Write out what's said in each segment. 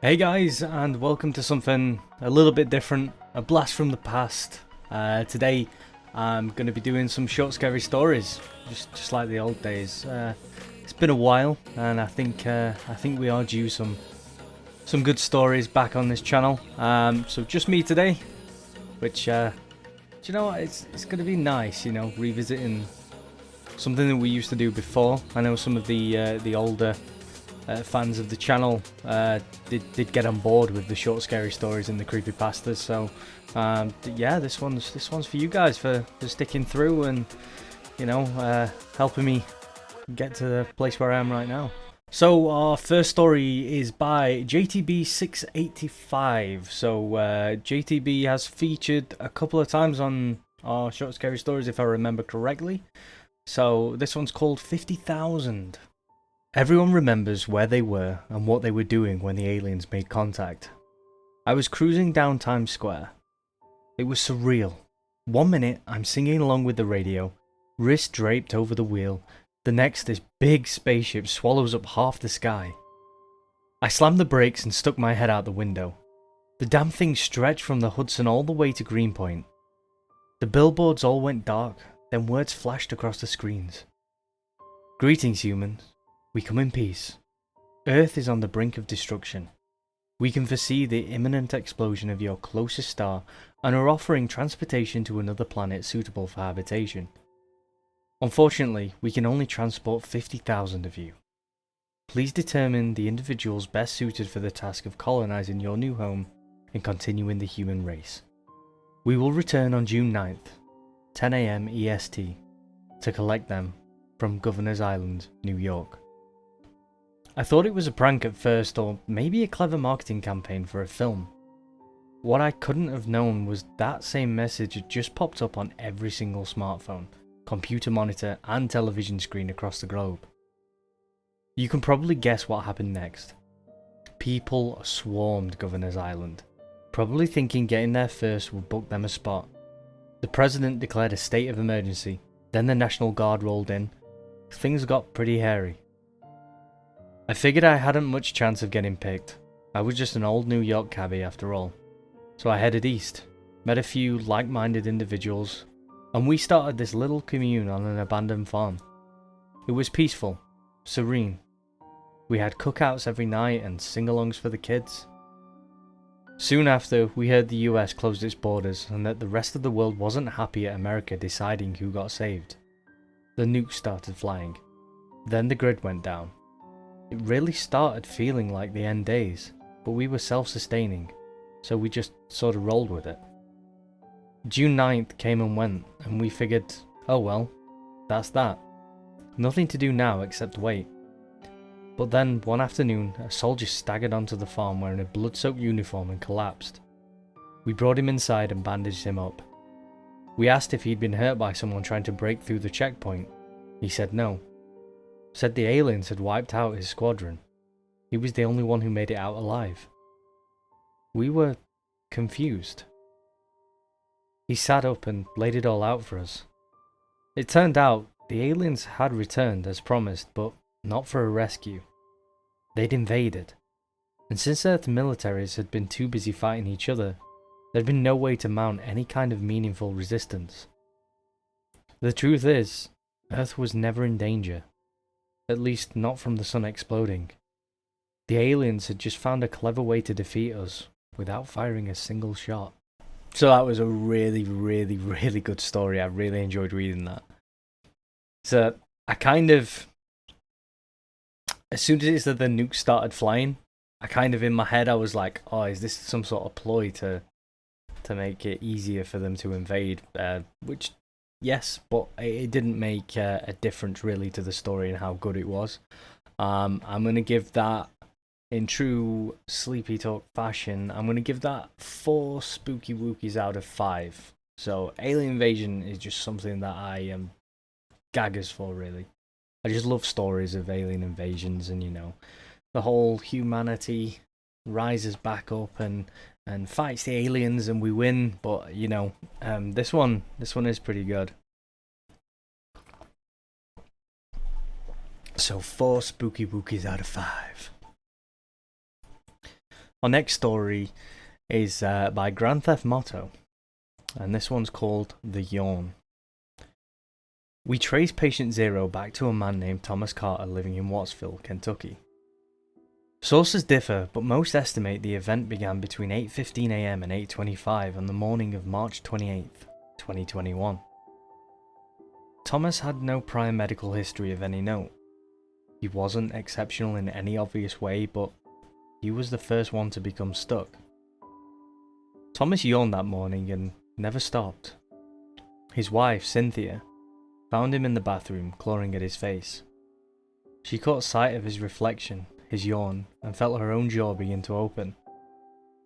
Hey guys, and welcome to something a little bit different, a blast from the past. Today I'm going to be doing some short scary stories, just like the old days. It's been a while, and I think we are due some good stories back on this channel. So just me today, which do you know what? It's going to be nice, revisiting something that we used to do before. I know some of the older fans of the channel did get on board with the short scary stories and the creepypastas, so yeah, this one's for you guys for sticking through and helping me get to the place where I am right now. So our first story is by JTB685. So JTB has featured a couple of times on our short scary stories, if I remember correctly. So this one's called 50,000. Everyone remembers where they were and what they were doing when the aliens made contact. I was cruising down Times Square. It was surreal. 1 minute I'm singing along with the radio, wrist draped over the wheel. The next, this big spaceship swallows up half the sky. I slammed the brakes and stuck my head out the window. The damn thing stretched from the Hudson all the way to Greenpoint. The billboards all went dark, then words flashed across the screens. Greetings, humans. We come in peace. Earth is on the brink of destruction. We can foresee the imminent explosion of your closest star and are offering transportation to another planet suitable for habitation. Unfortunately, we can only transport 50,000 of you. Please determine the individuals best suited for the task of colonizing your new home and continuing the human race. We will return on June 9th, 10 AM EST, to collect them from Governor's Island, New York. I thought it was a prank at first, or maybe a clever marketing campaign for a film. What I couldn't have known was that same message had just popped up on every single smartphone, computer monitor and television screen across the globe. You can probably guess what happened next. People swarmed Governor's Island, probably thinking getting there first would book them a spot. The president declared a state of emergency, then the National Guard rolled in. Things got pretty hairy. I figured I hadn't much chance of getting picked. I was just an old New York cabbie after all. So I headed east, met a few like-minded individuals, and we started this little commune on an abandoned farm. It was peaceful, serene. We had cookouts every night and sing-alongs for the kids. Soon after, we heard the US closed its borders and that the rest of the world wasn't happy at America deciding who got saved. The nukes started flying. Then the grid went down. It really started feeling like the end days, but we were self-sustaining, so we just sort of rolled with it. June 9th came and went, and we figured, oh well, that's that. Nothing to do now except wait. But then, one afternoon, a soldier staggered onto the farm wearing a blood-soaked uniform and collapsed. We brought him inside and bandaged him up. We asked if he'd been hurt by someone trying to break through the checkpoint. He said no. Said the aliens had wiped out his squadron. He was the only one who made it out alive. We were confused. He sat up and laid it all out for us. It turned out the aliens had returned as promised, but not for a rescue. They'd invaded. And since Earth's militaries had been too busy fighting each other, there'd been no way to mount any kind of meaningful resistance. The truth is, Earth was never in danger. At least not from the sun exploding. The aliens had just found a clever way to defeat us without firing a single shot. So that was a really, really, really good story. I really enjoyed reading that. So I kind of, as soon as it said the nukes started flying, I kind of in my head I was like, oh, is this some sort of ploy to make it easier for them to invade? Which, yes, but it didn't make a difference really to the story and how good it was. I'm going to give that, in true Sleepy Talk fashion, I'm going to give that 4 spooky wookies out of 5. So alien invasion is just something that I am gaggers for, really. I just love stories of alien invasions, and the whole humanity rises back up and fights the aliens and we win. But this one is pretty good. So 4 spooky wookies out of 5. Our next story is by Grand Theft Motto, and this one's called The Yawn. We trace patient zero back to a man named Thomas Carter living in Wattsville, Kentucky. Sources differ, but most estimate the event began between 8:15 AM and 8:25 on the morning of March 28th, 2021. Thomas had no prior medical history of any note. He wasn't exceptional in any obvious way, but he was the first one to become stuck. Thomas yawned that morning and never stopped. His wife, Cynthia, found him in the bathroom, clawing at his face. She caught sight of his reflection, his yawn, and felt her own jaw begin to open.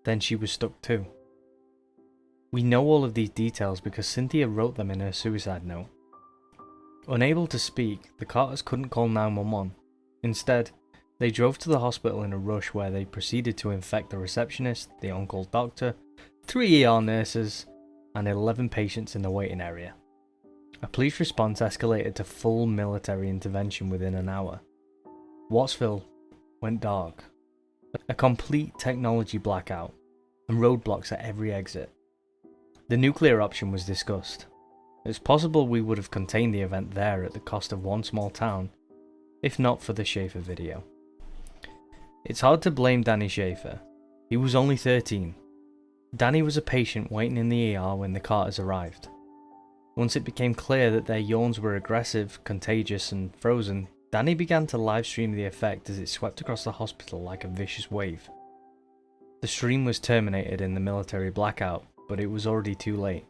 Then she was stuck too. We know all of these details because Cynthia wrote them in her suicide note. Unable to speak, the Carters couldn't call 911. Instead, they drove to the hospital in a rush where they proceeded to infect the receptionist, the on-call doctor, 3 ER nurses, and 11 patients in the waiting area. A police response escalated to full military intervention within an hour. Wattsville went dark. A complete technology blackout, and roadblocks at every exit. The nuclear option was discussed. It's possible we would have contained the event there at the cost of one small town, if not for the Schaefer video. It's hard to blame Danny Schaefer. He was only 13. Danny was a patient waiting in the ER when the Carters arrived. Once it became clear that their yawns were aggressive, contagious, and frozen, Danny began to livestream the effect as it swept across the hospital like a vicious wave. The stream was terminated in the military blackout, but it was already too late.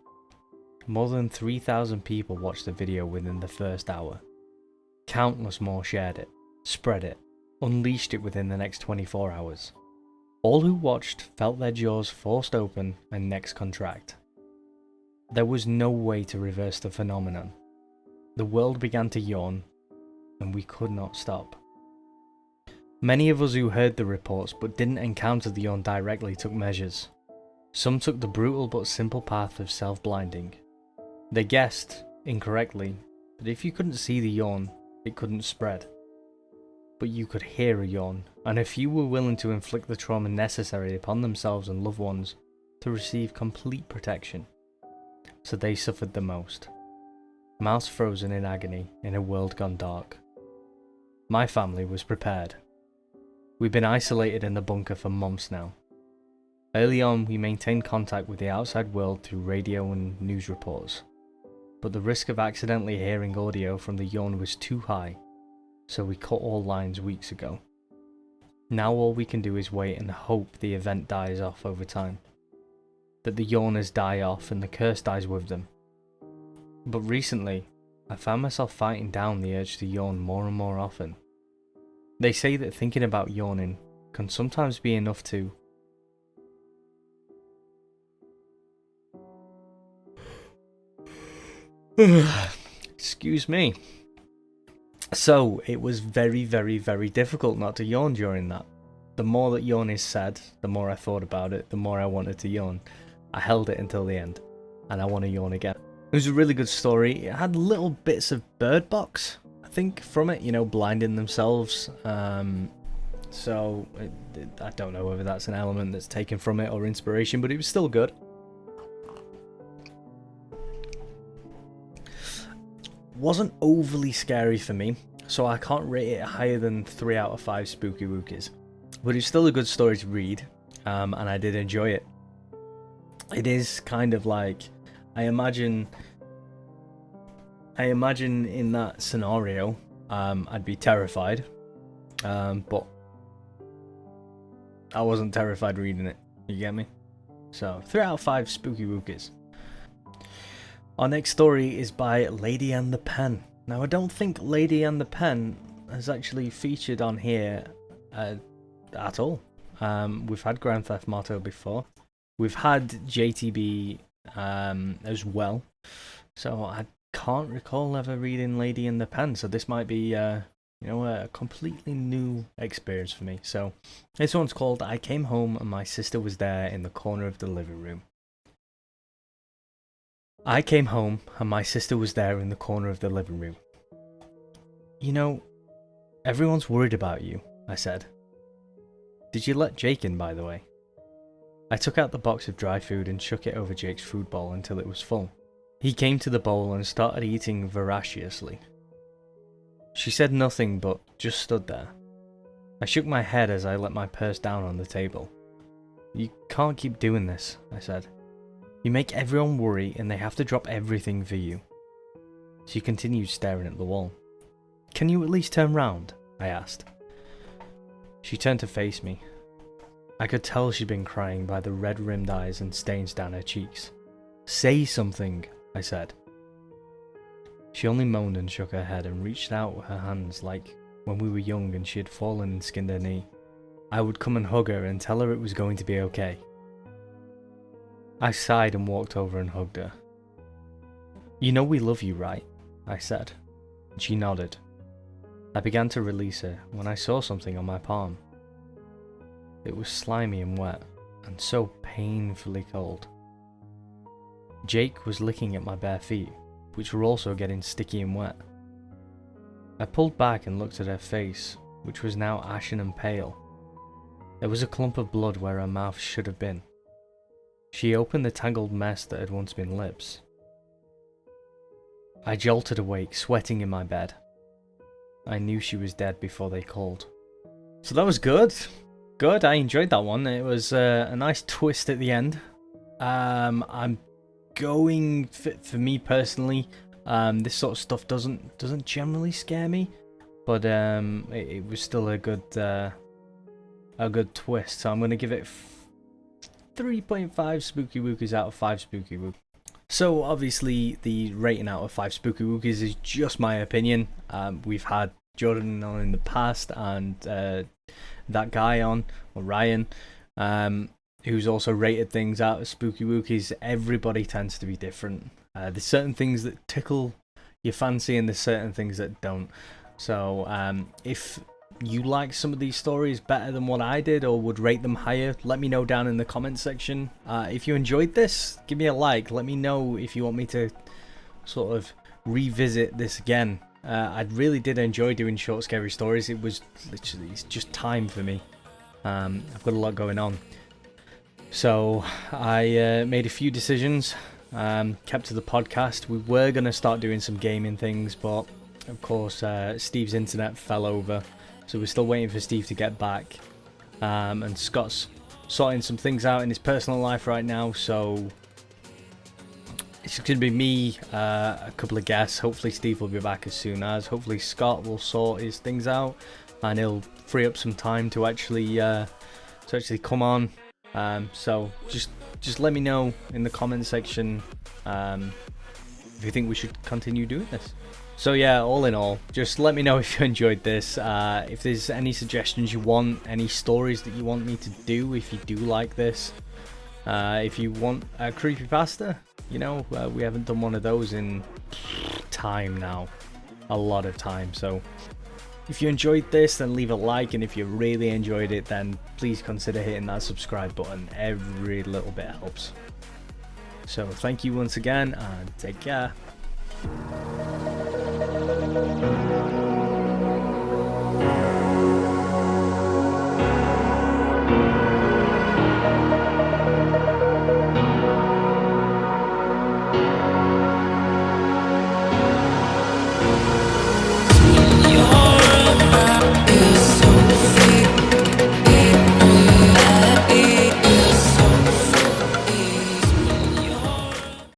More than 3,000 people watched the video within the first hour. Countless more shared it, spread it, unleashed it within the next 24 hours. All who watched felt their jaws forced open and necks contract. There was no way to reverse the phenomenon. The world began to yawn, and we could not stop. Many of us who heard the reports but didn't encounter the yawn directly took measures. Some took the brutal but simple path of self-blinding. They guessed, incorrectly, that if you couldn't see the yawn, it couldn't spread. But you could hear a yawn, and a few were willing to inflict the trauma necessary upon themselves and loved ones to receive complete protection. So they suffered the most. Mouths frozen in agony in a world gone dark. My family was prepared. We've been isolated in the bunker for months now. Early on, we maintained contact with the outside world through radio and news reports. But the risk of accidentally hearing audio from the yawn was too high, so we cut all lines weeks ago. Now all we can do is wait and hope the event dies off over time. That the yawners die off and the curse dies with them. But recently, I found myself fighting down the urge to yawn more and more often. They say that thinking about yawning can sometimes be enough to excuse me. So it was very, very, very difficult not to yawn during that. The more that yawn is said, the more I thought about it, the more I wanted to yawn. I held it until the end, and I want to yawn again. It was a really good story. It had little bits of Bird Box, I think, from it, blinding themselves. So I don't know whether that's an element that's taken from it or inspiration, but it was still good. Wasn't overly scary for me, so I can't rate it higher than 3 out of 5 spooky wookies. But it's still a good story to read, and I did enjoy it. It is kind of like, I imagine in that scenario, I'd be terrified, but I wasn't terrified reading it, you get me? So, 3 out of 5 spooky wookies. Our next story is by Lady and the Pen. Now, I don't think Lady and the Pen has actually featured on here at all. We've had Grand Theft Motto before. We've had JTB as well. So I can't recall ever reading Lady and the Pen. So this might be, a completely new experience for me. So this one's called I Came Home and My Sister Was There in the Corner of the Living Room. I came home and my sister was there in the corner of the living room. Everyone's worried about you, I said. Did you let Jake in, by the way? I took out the box of dry food and shook it over Jake's food bowl until it was full. He came to the bowl and started eating voraciously. She said nothing but just stood there. I shook my head as I let my purse down on the table. "You can't keep doing this," I said. "You make everyone worry and they have to drop everything for you." She continued staring at the wall. "Can you at least turn round?" I asked. She turned to face me. I could tell she'd been crying by the red-rimmed eyes and stains down her cheeks. "Say something," I said. She only moaned and shook her head and reached out her hands like when we were young and she had fallen and skinned her knee. I would come and hug her and tell her it was going to be okay. I sighed and walked over and hugged her. "You know we love you, right?" I said. She nodded. I began to release her when I saw something on my palm. It was slimy and wet, and so painfully cold. Jake was licking at my bare feet, which were also getting sticky and wet. I pulled back and looked at her face, which was now ashen and pale. There was a clump of blood where her mouth should have been. She opened the tangled mess that had once been lips. I jolted awake, sweating in my bed. I knew she was dead before they called. So that was good. Good, I enjoyed that one. It was a nice twist at the end. I'm going, for me personally, this sort of stuff doesn't generally scare me, but it was still a good twist. So I'm going to give it 3.5 Spooky Wookies out of 5 Spooky Wookies. So obviously the rating out of 5 Spooky Wookies is just my opinion. We've had Jordan on in the past and that guy on, or Ryan, who's also rated things out of Spooky Wookies. Everybody tends to be different. There's certain things that tickle your fancy and there's certain things that don't. So if you like some of these stories better than what I did or would rate them higher, let me know down in the comments section. If you enjoyed this, give me a like. Let me know if you want me to sort of revisit this again. I really did enjoy doing short scary stories. It was literally, it's just time for me. I've got a lot going on. So I made a few decisions, kept to the podcast. We were going to start doing some gaming things, but of course Steve's internet fell over. So we're still waiting for Steve to get back. And Scott's sorting some things out in his personal life right now. So it's going to be me, a couple of guests. Hopefully Steve will be back as soon as. Hopefully Scott will sort his things out. And he'll free up some time to actually come on. So just let me know in the comment section if you think we should continue doing this. So yeah, all in all, just let me know if you enjoyed this. If there's any suggestions you want, any stories that you want me to do, if you do like this. If you want a creepypasta, you know, we haven't done one of those in time now. A lot of time. So if you enjoyed this, then leave a like. And if you really enjoyed it, then please consider hitting that subscribe button. Every little bit helps. So thank you once again and take care.